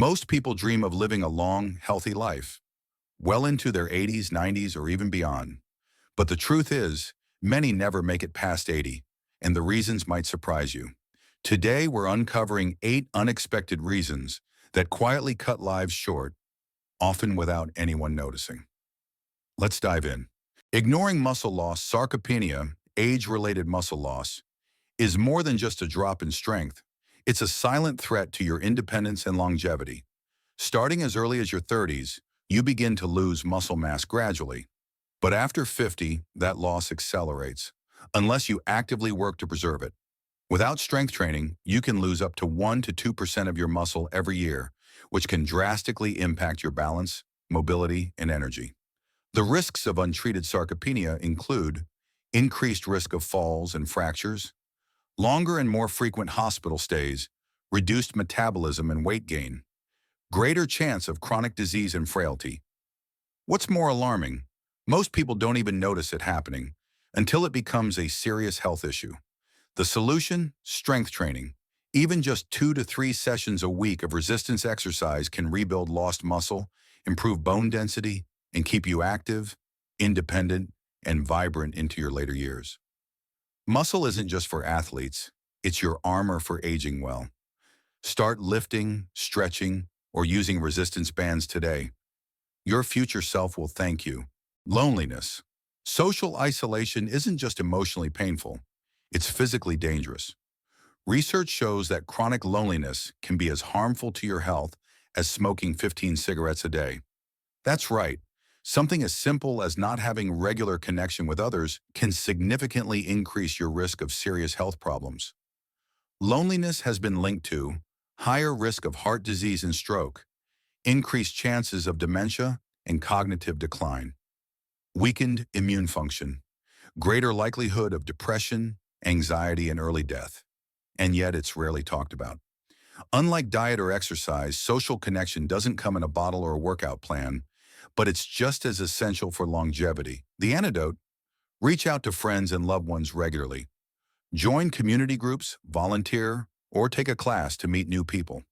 Most people dream of living a long, healthy life, well into their 80s, 90s, or even beyond. But the truth is, many never make it past 80, and the reasons might surprise you. Today, we're uncovering 8 unexpected reasons that quietly cut lives short, often without anyone noticing. Let's dive in. Ignoring muscle loss, sarcopenia, age-related muscle loss, is more than just a drop in strength. It's a silent threat to your independence and longevity. Starting as early as your 30s, you begin to lose muscle mass gradually. But after 50, that loss accelerates, unless you actively work to preserve it. Without strength training, you can lose up to 1 to 2% of your muscle every year, which can drastically impact your balance, mobility, and energy. The risks of untreated sarcopenia include increased risk of falls and fractures, longer and more frequent hospital stays, reduced metabolism and weight gain, greater chance of chronic disease and frailty. What's more alarming? Most people don't even notice it happening until it becomes a serious health issue. The solution? Strength training. Even just 2 to 3 sessions a week of resistance exercise can rebuild lost muscle, improve bone density, and keep you active, independent, and vibrant into your later years. Muscle isn't just for athletes, it's your armor for aging well. Start lifting, stretching, or using resistance bands today. Your future self will thank you. Loneliness. Social isolation isn't just emotionally painful, it's physically dangerous. Research shows that chronic loneliness can be as harmful to your health as smoking 15 cigarettes a day. That's right. Something as simple as not having regular connection with others can significantly increase your risk of serious health problems. Loneliness has been linked to higher risk of heart disease and stroke, increased chances of dementia and cognitive decline, weakened immune function, greater likelihood of depression, anxiety, and early death. And yet it's rarely talked about. Unlike diet or exercise, social connection doesn't come in a bottle or a workout plan, but it's just as essential for longevity. The antidote? Reach out to friends and loved ones regularly. Join community groups, volunteer, or take a class to meet new people.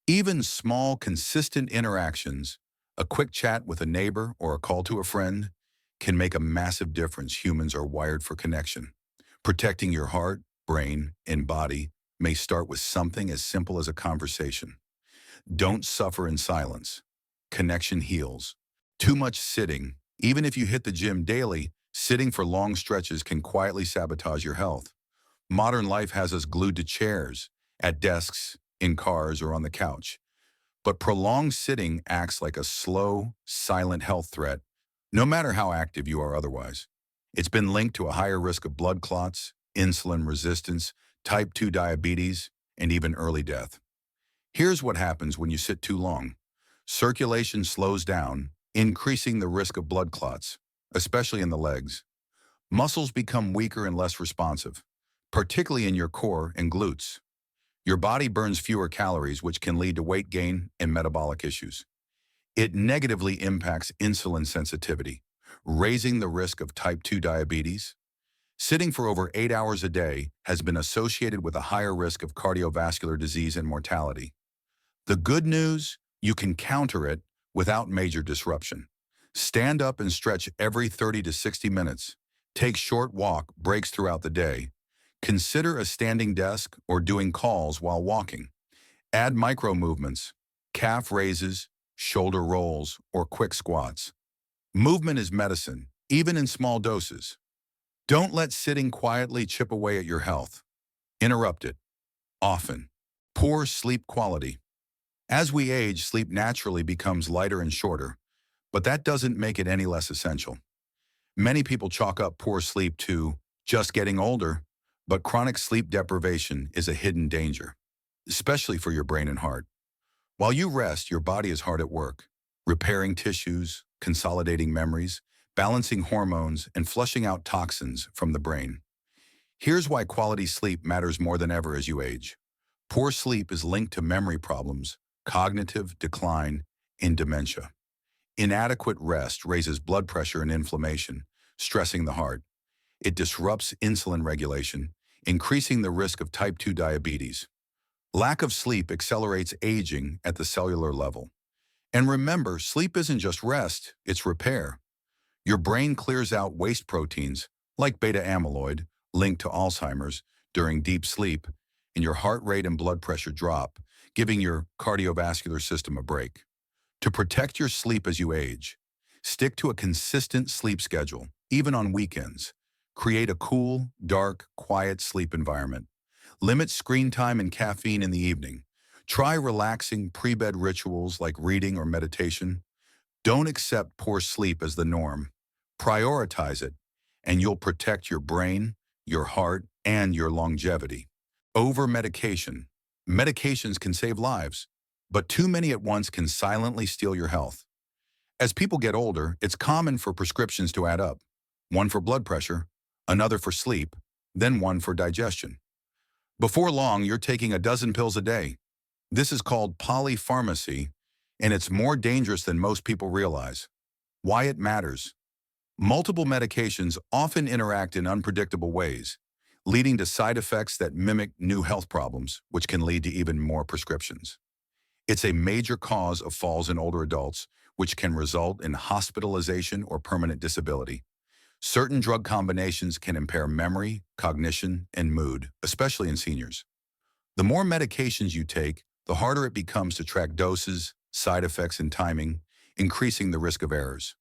Even small, consistent interactions, a quick chat with a neighbor or a call to a friend, can make a massive difference. Humans are wired for connection. Protecting your heart, brain, and body may start with something as simple as a conversation. Don't suffer in silence. Connection heals. Too much sitting. Even if you hit the gym daily, sitting for long stretches can quietly sabotage your health. Modern life has us glued to chairs, at desks, in cars, or on the couch. But prolonged sitting acts like a slow, silent health threat, no matter how active you are otherwise. It's been linked to a higher risk of blood clots, insulin resistance, type 2 diabetes, and even early death. Here's what happens when you sit too long. Circulation slows down, increasing the risk of blood clots, especially in the legs. Muscles become weaker and less responsive, particularly in your core and glutes. Your body burns fewer calories, which can lead to weight gain and metabolic issues. It negatively impacts insulin sensitivity, raising the risk of type 2 diabetes. Sitting for over 8 hours a day has been associated with a higher risk of cardiovascular disease and mortality. The good news? You can counter it without major disruption. Stand up and stretch every 30 to 60 minutes. Take short walk breaks throughout the day. Consider a standing desk or doing calls while walking. Add micro movements, calf raises, shoulder rolls, or quick squats. Movement is medicine, even in small doses. Don't let sitting quietly chip away at your health. Interrupt it. Often. Poor sleep quality. As we age, sleep naturally becomes lighter and shorter, but that doesn't make it any less essential. Many people chalk up poor sleep to just getting older, but chronic sleep deprivation is a hidden danger, especially for your brain and heart. While you rest, your body is hard at work, repairing tissues, consolidating memories, balancing hormones, and flushing out toxins from the brain. Here's why quality sleep matters more than ever as you age. Poor sleep is linked to memory problems, cognitive decline, and dementia. Inadequate rest raises blood pressure and inflammation, stressing the heart. It disrupts insulin regulation, increasing the risk of type 2 diabetes. Lack of sleep accelerates aging at the cellular level. And remember, sleep isn't just rest, it's repair. Your brain clears out waste proteins, like beta amyloid, linked to Alzheimer's, during deep sleep, and your heart rate and blood pressure drop, giving your cardiovascular system a break. To protect your sleep as you age, stick to a consistent sleep schedule, even on weekends. Create a cool, dark, quiet sleep environment. Limit screen time and caffeine in the evening. Try relaxing pre-bed rituals like reading or meditation. Don't accept poor sleep as the norm. Prioritize it, and you'll protect your brain, your heart, and your longevity. Over-medication. Medications can save lives, but too many at once can silently steal your health. As people get older, it's common for prescriptions to add up. One for blood pressure, another for sleep, then one for digestion. Before long, you're taking a dozen pills a day. This is called polypharmacy, and it's more dangerous than most people realize. Why it matters. Multiple medications often interact in unpredictable ways, leading to side effects that mimic new health problems, which can lead to even more prescriptions. It's a major cause of falls in older adults, which can result in hospitalization or permanent disability. Certain drug combinations can impair memory, cognition, and mood, especially in seniors. The more medications you take, the harder it becomes to track doses, side effects, and timing, increasing the risk of errors.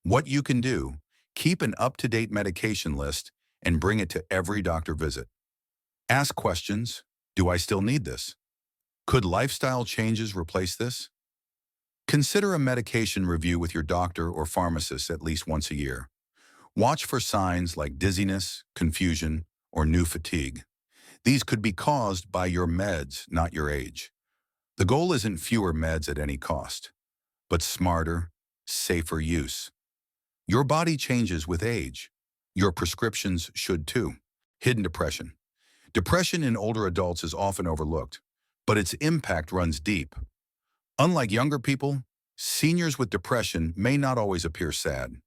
What you can do: keep an up-to-date medication list and bring it to every doctor visit. Ask questions: do I still need this? Could lifestyle changes replace this? Consider a medication review with your doctor or pharmacist at least once a year. Watch for signs like dizziness, confusion, or new fatigue. These could be caused by your meds, not your age. The goal isn't fewer meds at any cost, but smarter, safer use. Your body changes with age. Your prescriptions should too. Hidden depression. Depression in older adults is often overlooked, but its impact runs deep. Unlike younger people, seniors with depression may not always appear sad.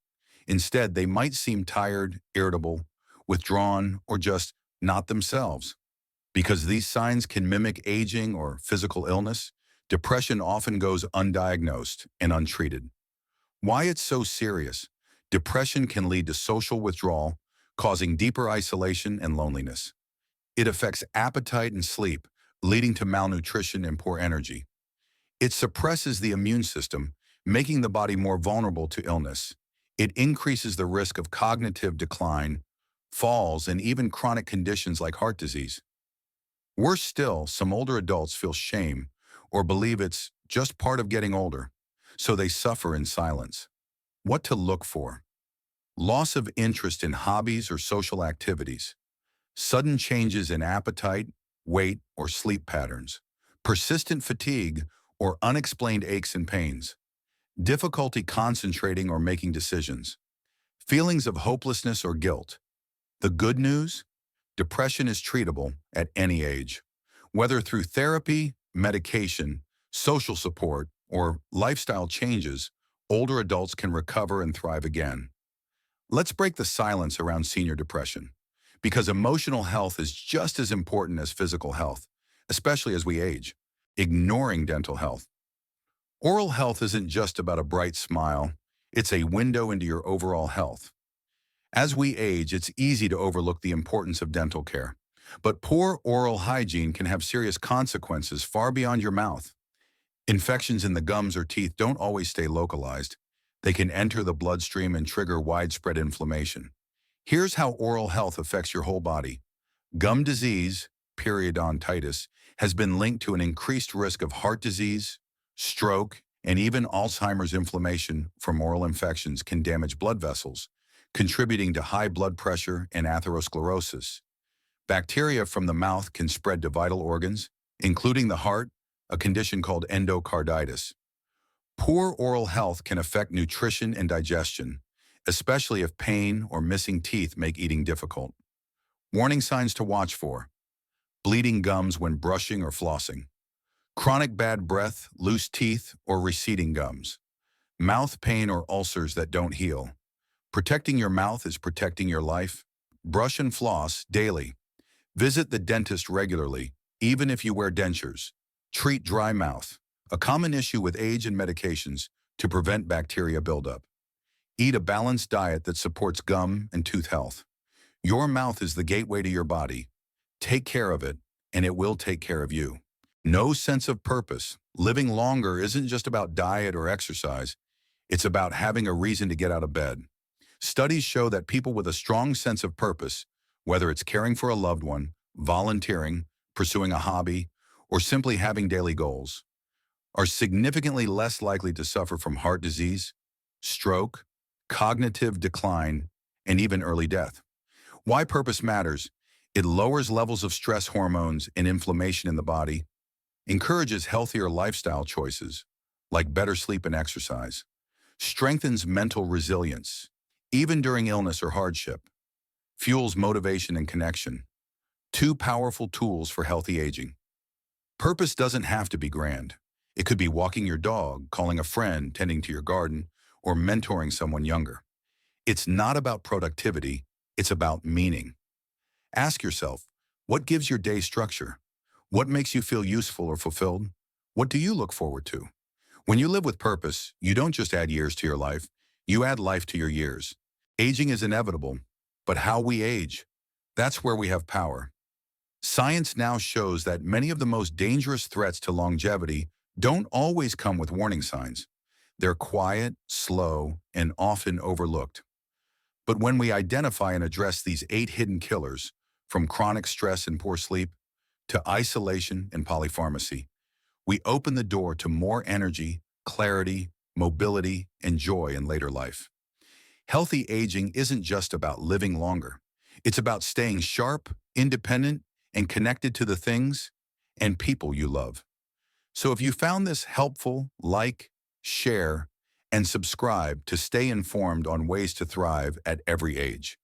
Instead, they might seem tired, irritable, withdrawn, or just not themselves. Because these signs can mimic aging or physical illness, depression often goes undiagnosed and untreated. Why it's so serious? Depression can lead to social withdrawal, causing deeper isolation and loneliness. It affects appetite and sleep, leading to malnutrition and poor energy. It suppresses the immune system, making the body more vulnerable to illness. It increases the risk of cognitive decline, falls, and even chronic conditions like heart disease. Worse still, some older adults feel shame or believe it's just part of getting older, so they suffer in silence. What to look for: loss of interest in hobbies or social activities, sudden changes in appetite, weight, or sleep patterns, persistent fatigue or unexplained aches and pains, difficulty concentrating or making decisions, feelings of hopelessness or guilt. The good news? Depression is treatable at any age. Whether through therapy, medication, social support, or lifestyle changes, older adults can recover and thrive again. Let's break the silence around senior depression, because emotional health is just as important as physical health, especially as we age. Ignoring dental health. Oral health isn't just about a bright smile, it's a window into your overall health. As we age, it's easy to overlook the importance of dental care. But poor oral hygiene can have serious consequences far beyond your mouth. Infections in the gums or teeth don't always stay localized. They can enter the bloodstream and trigger widespread inflammation. Here's how oral health affects your whole body. Gum disease, periodontitis, has been linked to an increased risk of heart disease, stroke, and even Alzheimer's. Inflammation from oral infections can damage blood vessels, contributing to high blood pressure and atherosclerosis. Bacteria from the mouth can spread to vital organs, including the heart, a condition called endocarditis. Poor oral health can affect nutrition and digestion, especially if pain or missing teeth make eating difficult. Warning signs to watch for: bleeding gums when brushing or flossing, chronic bad breath, loose teeth, or receding gums, mouth pain or ulcers that don't heal. Protecting your mouth is protecting your life. Brush and floss daily. Visit the dentist regularly, even if you wear dentures. Treat dry mouth, a common issue with age and medications, to prevent bacteria buildup. Eat a balanced diet that supports gum and tooth health. Your mouth is the gateway to your body. Take care of it, and it will take care of you. No sense of purpose. Living longer isn't just about diet or exercise. It's about having a reason to get out of bed. Studies show that people with a strong sense of purpose, whether it's caring for a loved one, volunteering, pursuing a hobby, or simply having daily goals, are significantly less likely to suffer from heart disease, stroke, cognitive decline, and even early death. Why purpose matters: it lowers levels of stress hormones and inflammation in the body, encourages healthier lifestyle choices, like better sleep and exercise, strengthens mental resilience, even during illness or hardship, fuels motivation and connection. Two powerful tools for healthy aging. Purpose doesn't have to be grand. It could be walking your dog, calling a friend, tending to your garden, or mentoring someone younger. It's not about productivity, it's about meaning. Ask yourself, what gives your day structure? What makes you feel useful or fulfilled? What do you look forward to? When you live with purpose, you don't just add years to your life, you add life to your years. Aging is inevitable, but how we age, that's where we have power. Science now shows that many of the most dangerous threats to longevity don't always come with warning signs. They're quiet, slow, and often overlooked. But when we identify and address these 8 hidden killers, from chronic stress and poor sleep to isolation and polypharmacy, we open the door to more energy, clarity, mobility, and joy in later life. Healthy aging isn't just about living longer. It's about staying sharp, independent, and connected to the things and people you love. So if you found this helpful, like, share, and subscribe to stay informed on ways to thrive at every age.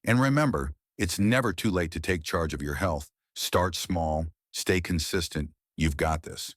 And remember, it's never too late to take charge of your health. Start small, stay consistent. You've got this.